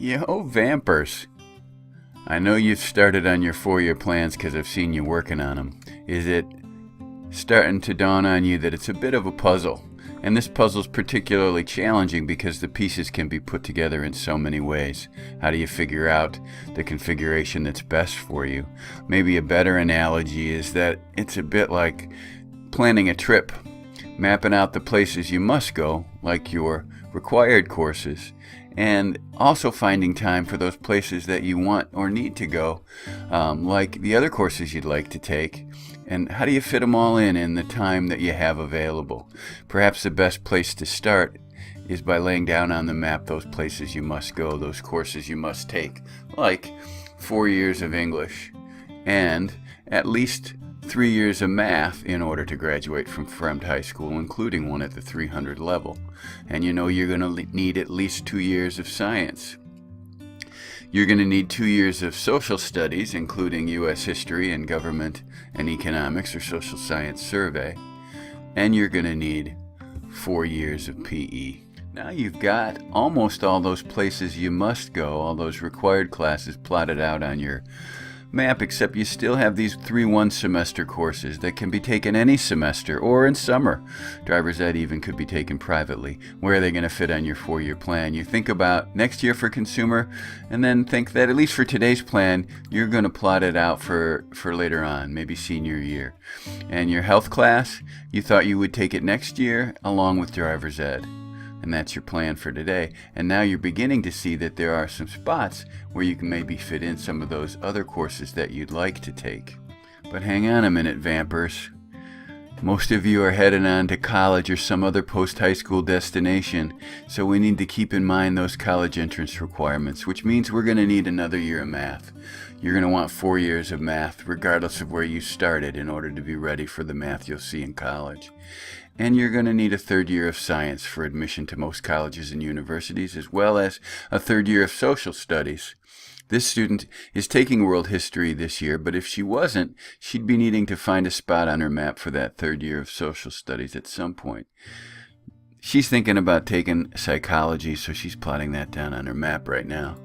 Yo, Vampers. I know you've started on your 4-year plans because I've seen you working on them. Is it starting to dawn on you that it's a bit of a puzzle? And this puzzle's particularly challenging because the pieces can be put together in so many ways. How do you figure out the configuration that's best for you? Maybe a better analogy is that it's a bit like planning a trip, mapping out the places you must go, like your required courses, and also finding time for those places that you want or need to go, like the other courses you'd like to take. And how do you fit them all in the time that you have available? Perhaps the best place to start is by laying down on the map those places you must go, those courses you must take, like 4 years of English and at least 3 years of math in order to graduate from Fremd High School, including one at the 300 level. And you know you're going to need at least 2 years of science. You're going to need 2 years of social studies, including U.S. history and government and economics or social science survey. And you're going to need 4 years of PE. Now you've got almost all those places you must go, all those required classes plotted out on your map, except you still have these 3 one-semester courses that can be taken any semester or in summer. Driver's ed even could be taken privately. Where are they going to fit on your 4-year plan? You think about next year for consumer, and then think that at least for today's plan, you're going to plot it out for later on, maybe senior year. And your health class, you thought you would take it next year along with driver's ed. And that's your plan for today. And now you're beginning to see that there are some spots where you can maybe fit in some of those other courses that you'd like to take. But hang on a minute, Vampers. Most of you are headed on to college or some other post-high school destination, so we need to keep in mind those college entrance requirements, which means we're going to need another year of math. You're going to want 4 years of math, regardless of where you started, in order to be ready for the math you'll see in college. And you're going to need a 3rd year of science for admission to most colleges and universities, as well as a 3rd year of social studies. This student is taking world history this year, but if she wasn't, she'd be needing to find a spot on her map for that 3rd year of social studies at some point. She's thinking about taking psychology, so she's plotting that down on her map right now.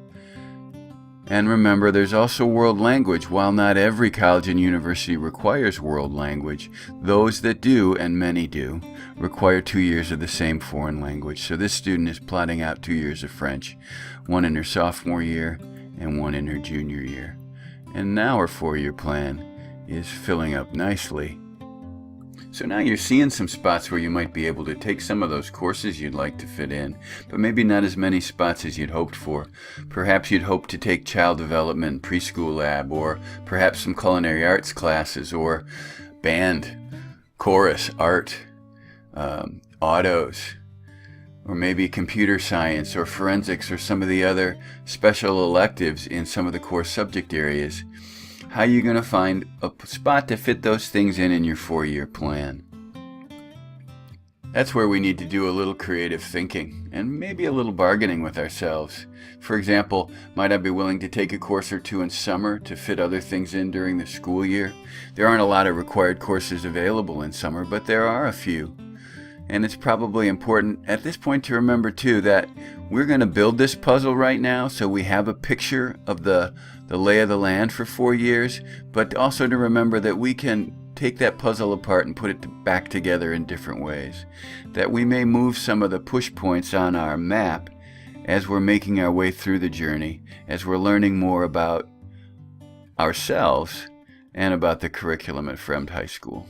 And remember, there's also world language. While not every college and university requires world language, those that do, and many do, require 2 years of the same foreign language. So this student is plotting out 2 years of French, 1 in her sophomore year and 1 in her junior year. And now her 4-year plan is filling up nicely. So now you're seeing some spots where you might be able to take some of those courses you'd like to fit in, but maybe not as many spots as you'd hoped for. Perhaps you'd hoped to take child development, preschool lab, or perhaps some culinary arts classes, or band, chorus, art, autos, or maybe computer science or forensics or some of the other special electives in some of the core subject areas. How are you going to find a spot to fit those things in your 4-year plan? That's where we need to do a little creative thinking and maybe a little bargaining with ourselves. For example, might I be willing to take a course or 2 in summer to fit other things in during the school year? There aren't a lot of required courses available in summer, but there are a few. And it's probably important at this point to remember too that we're going to build this puzzle right now so we have a picture of the lay of the land for 4 years, but also to remember that we can take that puzzle apart and put it back together in different ways. That we may move some of the push points on our map as we're making our way through the journey, as we're learning more about ourselves and about the curriculum at Fremd High School.